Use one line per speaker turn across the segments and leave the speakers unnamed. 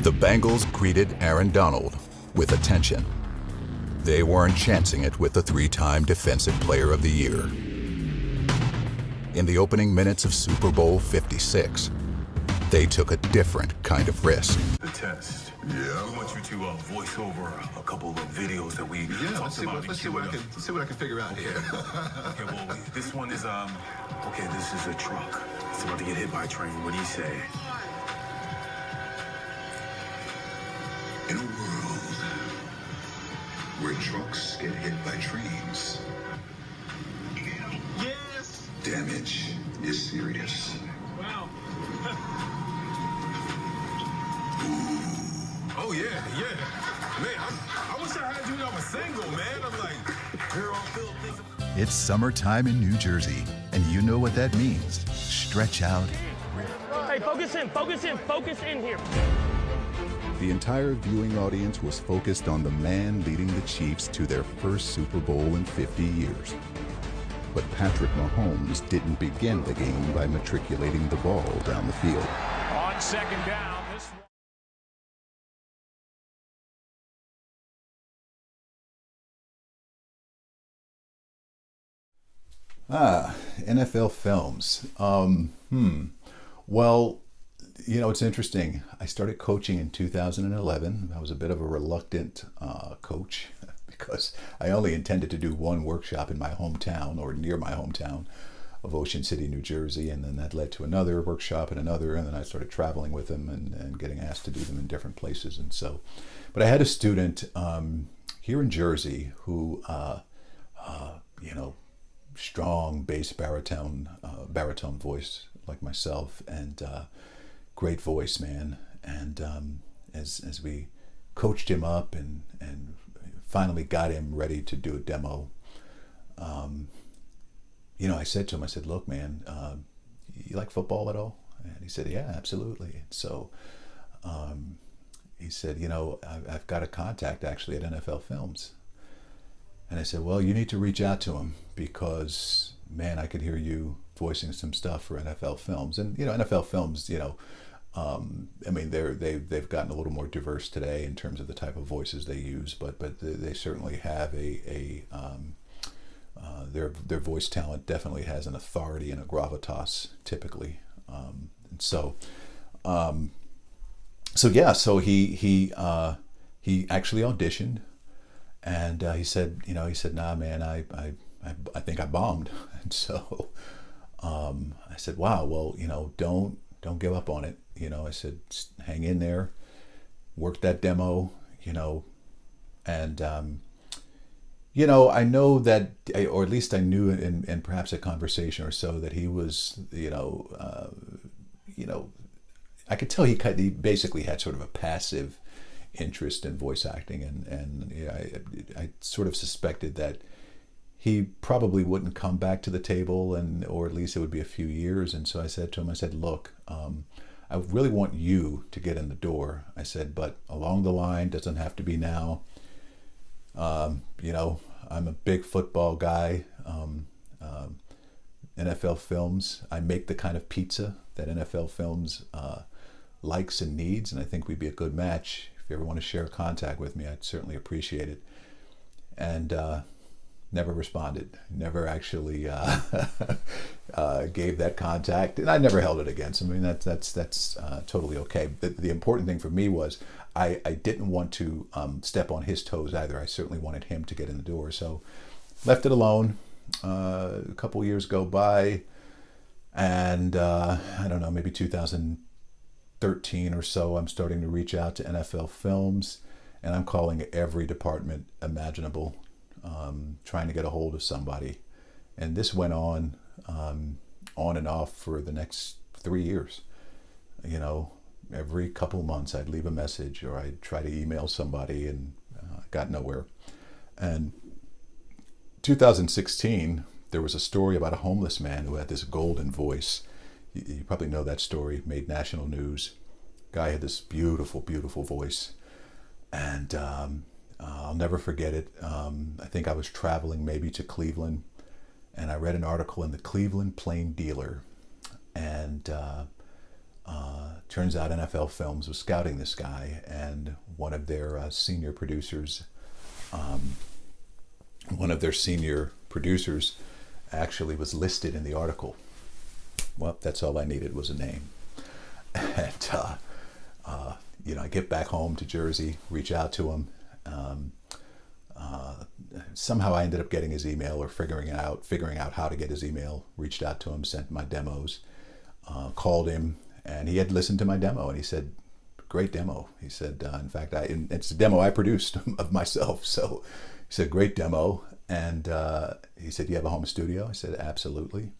The Bengals greeted Aaron Donald with attention. They weren't chancing it with the three-time Defensive Player of the Year. In the opening minutes of Super Bowl 56, they took a different kind of risk.
The test. Yeah. We want you to voice over a couple of videos that we talked about.
Let's see what I can figure out here.
Okay, well, this one is, okay, this is a truck. It's about to get hit by a train. What do you say?
In a world where trucks get hit by trains,
Yes!
damage is serious.
Wow. Oh, yeah. Man, I wish I had you when I was single, man. I'm like, here all filled things.
It's summertime in New Jersey, and you know what that means. Stretch out.
Hey, focus in here.
The entire viewing audience was focused on the man leading the Chiefs to their first Super Bowl in 50 years. But Patrick Mahomes didn't begin the game by matriculating the ball down the field.
On second down, this
NFL films. Well, you know, it's interesting. I started coaching in 2011. I was a bit of a reluctant coach because I only intended to do one workshop in my hometown or near my hometown of Ocean City, New Jersey, and then that led to another workshop and another, and then I started traveling with them and getting asked to do them in different places. And so, but I had a student here in Jersey who, you know, strong bass baritone voice like myself, and great voice, man. And as we coached him up and finally got him ready to do a demo, you know, I said to him, I said, look, man, you like football at all? And he said, yeah, absolutely. And so he said, you know, I've got a contact actually at NFL Films. And I said, well, you need to reach out to him because, man, I could hear you voicing some stuff for NFL Films. And, you know, NFL Films, you know, I mean, they've gotten a little more diverse today in terms of the type of voices they use, but they certainly have their voice talent definitely has an authority and a gravitas typically. And so so he actually auditioned. And he said, nah, man, I think I bombed. And so I said, wow, well, you know, don't give up on it. You know, I said, hang in there, work that demo, you know, and, you know, I know that, or at least I knew in perhaps a conversation or so that he was, you know, I could tell he basically had sort of a passive interest in voice acting, and yeah, I sort of suspected that he probably wouldn't come back to the table, or at least it would be a few years. And so I said to him, I said, look, I really want you to get in the door. I said, but along the line, doesn't have to be now. You know, I'm a big football guy. NFL Films, I make the kind of pizza that NFL Films likes and needs, and I think we'd be a good match. If you ever want to share a contact with me, I'd certainly appreciate it. And never responded, never actually gave that contact, and I never held it against him. I mean, that's totally okay. The important thing for me was I didn't want to step on his toes either. I certainly wanted him to get in the door, so left it alone. A couple years go by, and I don't know, maybe 2013 or so, I'm starting to reach out to NFL Films, and I'm calling every department imaginable, trying to get a hold of somebody. And this went on and off for the next 3 years. You know, every couple months I'd leave a message or I'd try to email somebody, and got nowhere. And 2016, there was a story about a homeless man who had this golden voice. You probably know that story, made national news. Guy had this beautiful, beautiful voice. And I'll never forget it. I think I was traveling maybe to Cleveland, and I read an article in the Cleveland Plain Dealer. And turns out NFL Films was scouting this guy, and one of their senior producers actually was listed in the article. Well, that's all I needed was a name. And I get back home to Jersey, reach out to him. Somehow I ended up getting his email, or figuring out how to get his email. Reached out to him, sent my demos, called him, and he had listened to my demo, and he said, "Great demo." He said, "In fact, it's a demo I produced of myself." So he said, "Great demo," and he said, "You have a home studio?" I said, "Absolutely."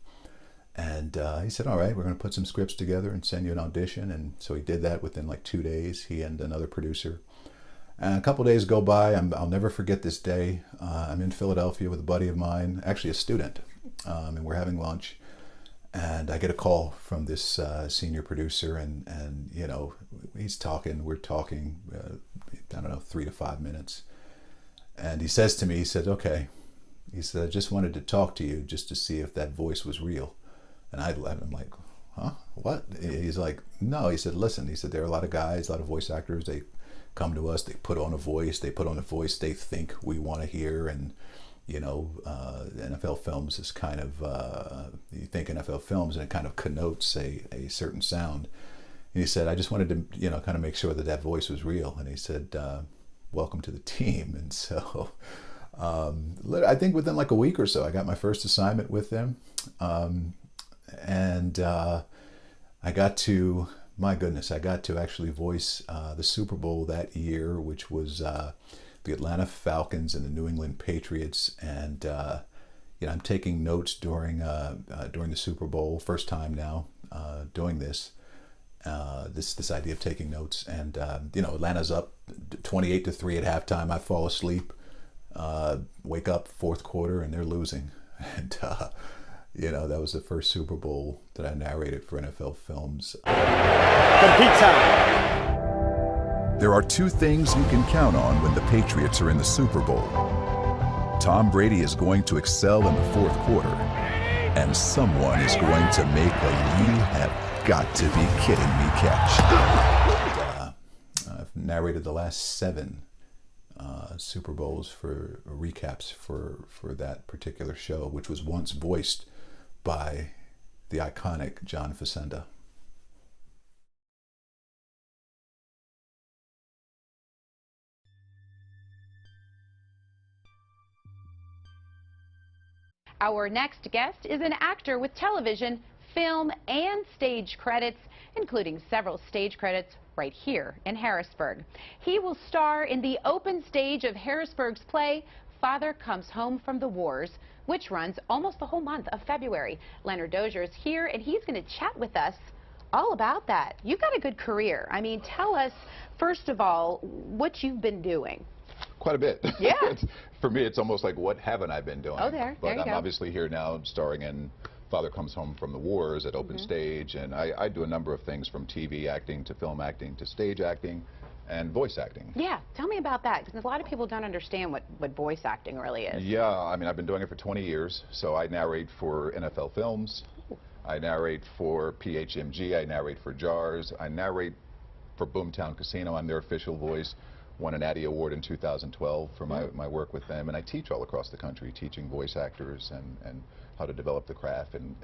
And he said, "All right, we're going to put some scripts together and send you an audition." And so he did that within like 2 days, he and another producer. And a couple of days go by. I'll never forget this day. I'm in Philadelphia with a buddy of mine, actually a student, and we're having lunch. And I get a call from this senior producer, and he's talking. We're talking, 3 to 5 minutes. And he says to me, he said, "Okay," he said, "I just wanted to talk to you just to see if that voice was real." And I'm like, "Huh? What?" He's like, "No." He said, "Listen," he said, "there are a lot of guys, a lot of voice actors, they come to us, they put on a voice they think we want to hear, and NFL Films is kind of, you think NFL Films and it kind of connotes a certain sound." And he said, "I just wanted to, kind of make sure that voice was real." And he said, "Welcome to the team." And so I think within like a week or so, I got my first assignment with them. And I got to actually voice the Super Bowl that year, which was the Atlanta Falcons and the New England Patriots. And I'm taking notes during the Super Bowl, first time now doing this. This idea of taking notes, and Atlanta's up 28-3 at halftime. I fall asleep, wake up fourth quarter, and they're losing. And that was the first Super Bowl that I narrated for NFL Films.
There are two things you can count on when the Patriots are in the Super Bowl. Tom Brady is going to excel in the fourth quarter, and someone is going to make a "you have got to be kidding me" catch.
I've narrated the last 7 Super Bowls for recaps for that particular show, which was once voiced by the iconic John Facenda.
Our next guest is an actor with television, film, and stage credits, including several stage credits right here in Harrisburg. He will star in the open stage of Harrisburg's play, Father Comes Home from the Wars, which runs almost the whole month of February. Leonard Dozier is here, and he's going to chat with us all about that. You've got a good career. I mean, tell us, first of all, what you've been doing.
Quite a bit.
Yeah.
For me, it's almost like, what haven't I been doing?
Oh, there you
I'm
go.
obviously here now starring in Father Comes Home from the Wars at Open Stage, and I do a number of things from TV acting to film acting to stage acting and voice acting.
Yeah, tell me about that, because a lot of people don't understand what voice acting really is.
Yeah, I mean, I've been doing it for 20 years, so I narrate for NFL Films, I narrate for PHMG, I narrate for JARS, I narrate for Boomtown Casino. I'm their official voice. Won an Addy Award in 2012 for my work with them, and I teach all across the country, teaching voice actors and how to develop the craft and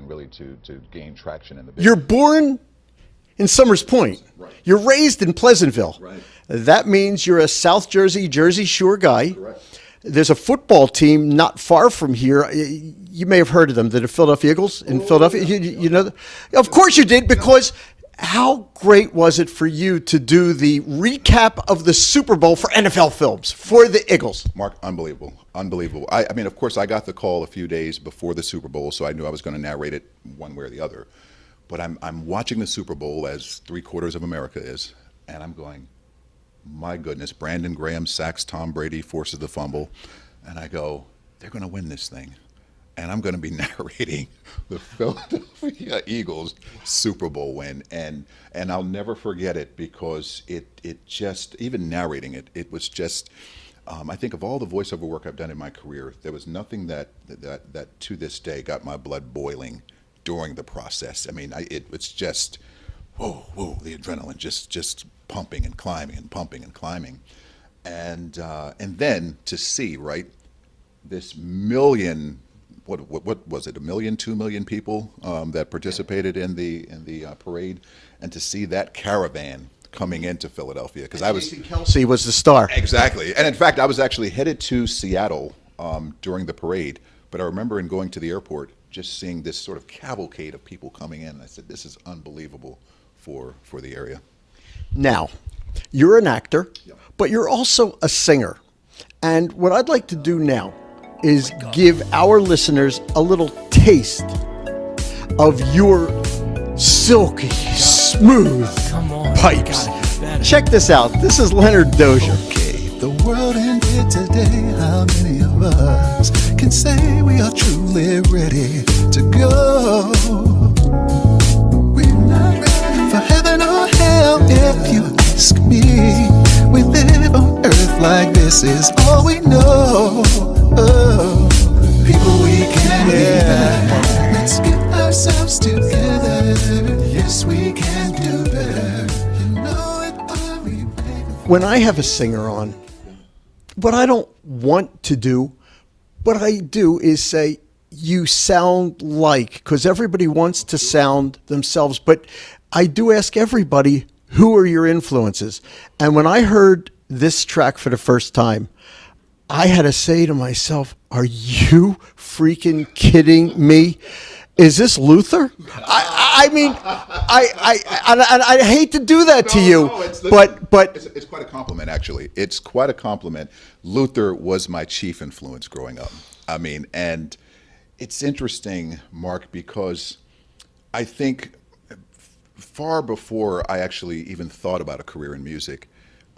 really to gain traction in the business.
You're born in Summers Point.
Right.
You're raised in Pleasantville.
Right.
That means you're a South Jersey, Jersey Shore guy.
Correct.
There's a football team not far from here. You may have heard of them. The Philadelphia Eagles in Philadelphia. You know, of course you did, because how great was it for you to do the recap of the Super Bowl for NFL Films for the Eagles?
Mark, unbelievable. Unbelievable. I mean, of course, I got the call a few days before the Super Bowl, so I knew I was going to narrate it one way or the other. But I'm watching the Super Bowl, as 3/4 of America is, and I'm going, my goodness, Brandon Graham sacks Tom Brady, forces the fumble, and I go, they're going to win this thing. And I'm going to be narrating the Philadelphia Eagles Super Bowl win, and I'll never forget it, because it just, even narrating it, it was just, I think of all the voiceover work I've done in my career, there was nothing that to this day got my blood boiling during the process. I mean, it's just, whoa, whoa, the adrenaline just pumping and climbing and pumping and climbing. And then to see, right, this million, what was it, 1 million, 2 million people that participated in the parade, and to see that caravan coming into Philadelphia, because I was,
Kelsey was the star.
exactly, and in fact I was actually headed to Seattle during the parade, but I remember in going to the airport just seeing this sort of cavalcade of people coming in, and I said, this is unbelievable for the area.
Now, you're an actor,
Yep.
but you're also a singer. And what I'd like to do now is give our listeners a little taste of your silky, smooth pipes. Check this out. This is Leonard Dozier.
Okay, the world ended today. How many of us can say we are truly ready to go? We're not ready for heaven or hell, if you ask me. We live on earth like this is all we know. Oh, people, we can be. Let's get ourselves together. Yes, we can do better. You know it, are we, baby?
When I have a singer on, what I don't want to do, what I do is say, you sound like, because everybody wants to sound themselves, but I do ask everybody, who are your influences? And when I heard this track for the first time, I had to say to myself, are you freaking kidding me? Is this Luther? I mean, I hate to do that to you, but
it's quite a compliment, actually. It's quite a compliment. Luther was my chief influence growing up. I mean, and it's interesting, Mark, because I think far before I actually even thought about a career in music,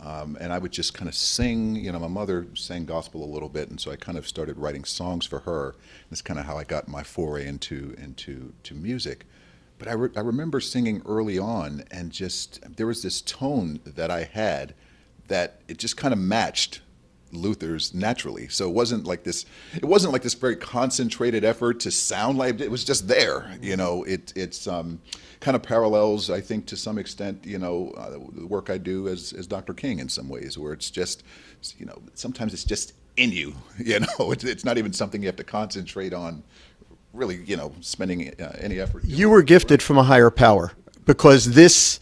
and I would just kind of sing. You know, my mother sang gospel a little bit, and so I kind of started writing songs for her. That's kind of how I got my foray into music. But I remember singing early on, and just there was this tone that I had that it just kind of matched Luther's naturally. So it wasn't like this very concentrated effort to sound like it was just there. You know, it's kind of parallels, I think, to some extent, you know, the work I do as Dr. King in some ways, where it's just, you know, sometimes it's just in you. You know, it's not even something you have to concentrate on, really, you know, spending any effort.
You were gifted from a higher power, because this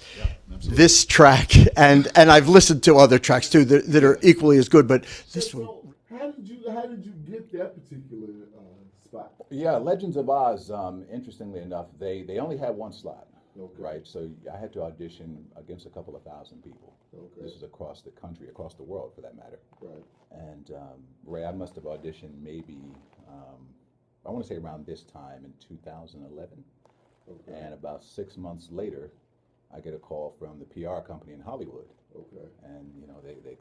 track, and I've listened to other tracks too that are equally as good, but this one.
So how did you get that particular spot?
Yeah, Legends of Oz, interestingly enough, they only had one slot, right? So I had to audition against a couple of thousand people. Okay. This is across the country, across the world for that matter.
Right.
And Ray, I must have auditioned maybe, I want to say around this time in 2011. Okay. And about 6 months later, I get a call from the PR company in Hollywood. Okay. And you know,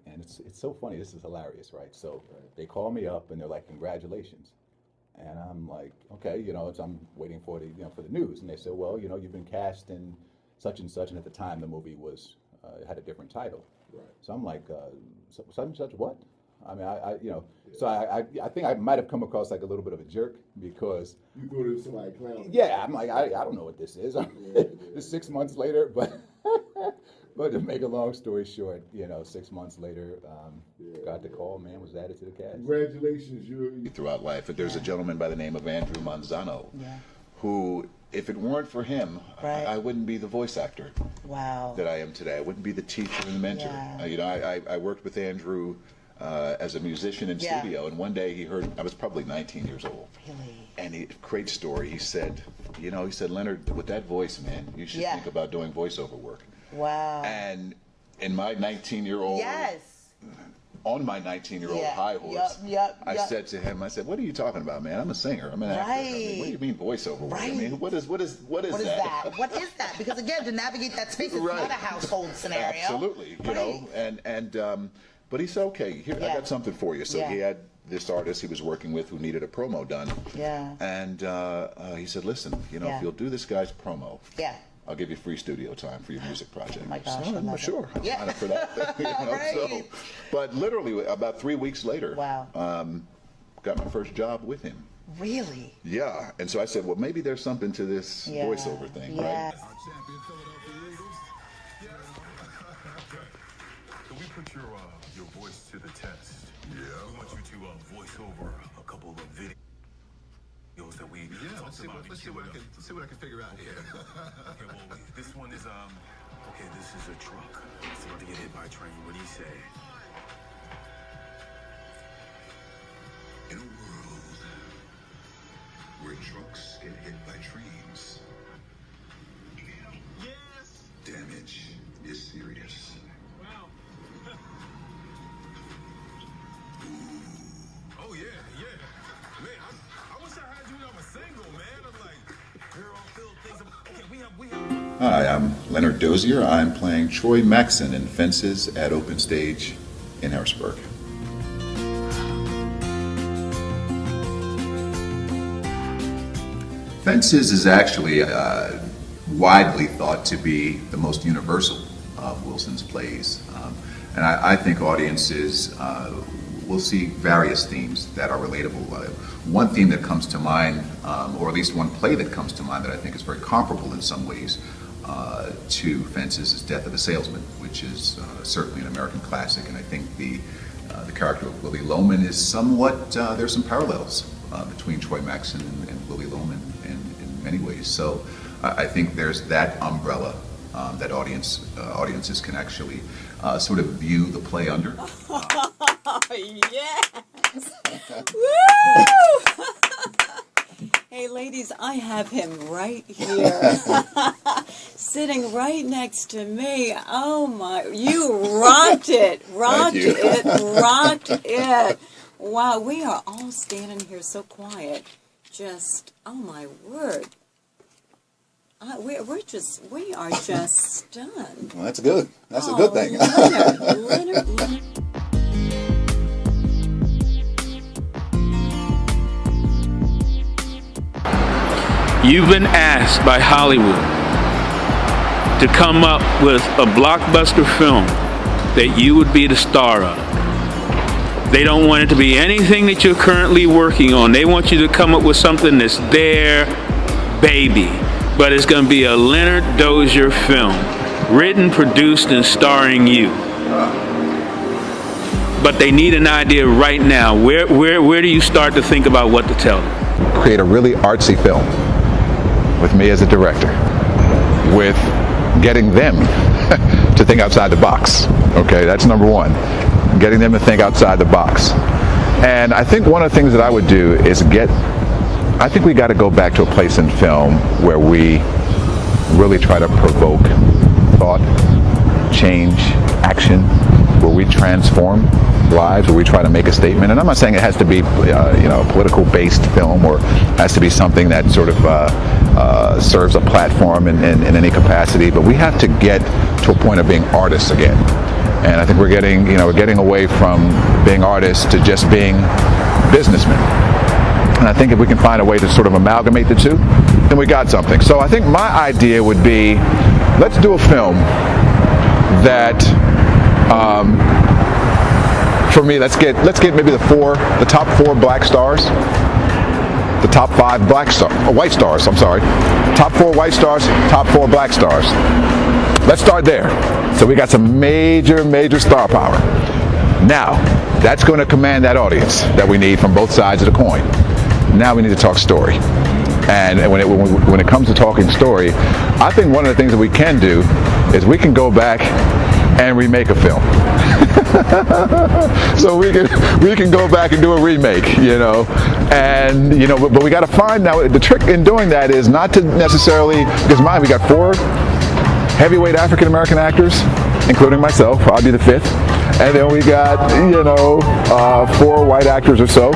and it's so funny. This is hilarious, right? So they call me up and they're like, "Congratulations," and I'm like, "Okay," you know, I'm waiting for the news, and they said, "Well, you know, you've been cast in such and such," and at the time the movie was had a different title. Right. So I'm like, "Such and such what?" I mean, so I think I might have come across like a little bit of a jerk, because
you thought it was somebody clowning.
Yeah, I'm like, I don't know what this is. It's 6 months later, but to make a long story short, you know, 6 months later, got the call, man, was added to the cast.
Congratulations,
throughout life. But there's a gentleman by the name of Andrew Manzano, who, if it weren't for him, I wouldn't be the voice actor that I am today. I wouldn't be the teacher and the mentor. You know, I worked with Andrew as a musician in studio, and one day he heard, I was probably 19 years old. Really? And great story. He said, "Leonard, with that voice, man, you should think about doing voiceover work." Wow. And in my 19-year-old, on my 19-year-old high horse, I said to him, I said, "What are you talking about, man? I'm a singer. I'm an actor. I mean, what do you mean voiceover work? I mean, what is that?
What is that? Because again, to navigate that space, it's not a household scenario.
Absolutely, you know, and but he said, "Okay, here, I got something for you." So he had this artist he was working with who needed a promo done. Yeah. And he said, "Listen, you know, if you'll do this guy's promo, I'll give you free studio time for your music project." Oh my gosh, so I'm sure. I'm signing up for that. You know, so, but literally about 3 weeks later, got my first job with him.
Really?
Yeah. And so I said, well, maybe there's something to this voiceover thing, right?
Our champion Philadelphia Eagles put your voice to the test. Yeah. We want you to voice over a couple of videos that we talked about.
Let's see what I can figure out here.
Okay, well, this one is okay, this is a truck. It's about to get hit by a train. What do you say?
In a world where trucks get hit by trains,
Yes.
damage is serious.
Wow. Oh yeah. Man, I wish I had you when I was single, man. I'm like, hair all filled things. Okay, we have.
Hi, I'm Leonard Dozier. I'm playing Troy Maxson in Fences at Open Stage in Harrisburg. Fences is actually widely thought to be the most universal of Wilson's plays. And I think audiences will see various themes that are relatable. One theme that comes to mind, or at least one play that comes to mind that I think is very comparable in some ways to Fences is Death of a Salesman, which is certainly an American classic. And I think the character of Willie Loman is somewhat, there's some parallels between Troy Maxson and Willie Loman in many ways. So I think there's that umbrella that audiences can actually sort of view the play under.
Yes! Woo! Hey, ladies, I have him right here, sitting right next to me. Oh my! You rocked it! Rocked it! Wow, we are all standing here so quiet. Just, oh my word! We are just stunned.
Well, that's good. That's a good thing.
Leonard.
You've been asked by Hollywood to come up with a blockbuster film that you would be the star of. They don't want it to be anything that you're currently working on. They want you to come up with something that's their baby. But it's going to be a Leonard Dozier film, written, produced, and starring you. But they need an idea right now. Where do you start to think about what to tell them?
Create a really artsy film with me as a director, with getting them to think outside the box. Okay, that's number one. Getting them to think outside the box. And I think one of the things that I would do is I think we got to go back to a place in film where we really try to provoke thought, change, action, where we transform lives, where we try to make a statement. And I'm not saying it has to be, a political-based film, or has to be something that sort of serves a platform in any capacity. But we have to get to a point of being artists again. And I think we're getting away from being artists to just being businessmen. And I think if we can find a way to sort of amalgamate the two, then we got something. So I think my idea would be, let's do a film that, for me, let's get maybe the top four black stars, the top 5 white stars, I'm sorry. Top 4 white stars, top 4 black stars. Let's start there. So we got some major star power. Now, that's going to command that audience that we need from both sides of the coin. Now we need to talk story. And when it comes to talking story, I think one of the things that we can do is we can go back and remake a film. So we can go back and do a remake, and but we got to find now. The trick in doing that is not to necessarily, because we got 4 heavyweight African American actors, including myself. I'll be the 5th. And then we got, 4 white actors or so,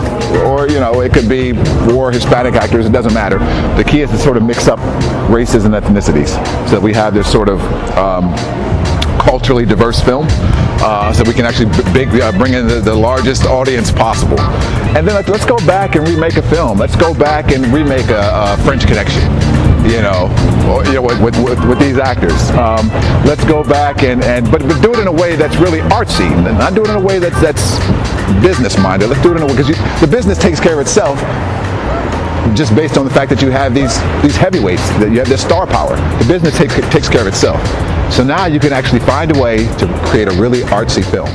or, it could be 4 Hispanic actors, it doesn't matter. The key is to sort of mix up races and ethnicities so that we have this sort of culturally diverse film, so we can actually bring in the largest audience possible. And then let's go back and remake a film. Let's go back and remake a French Connection, with these actors. Let's go back but do it in a way that's really artsy, not do it in a way that's business minded. Let's do it in a way, because the business takes care of itself, just based on the fact that you have these heavyweights, that you have this star power. The business takes care of itself.
So now you can actually find a way to create a really artsy film.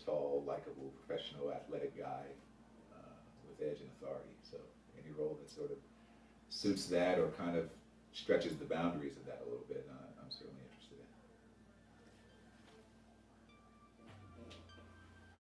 Tall, likable, professional, athletic guy with edge and authority. So any role that sort of suits that or kind of stretches the boundaries of that a little bit.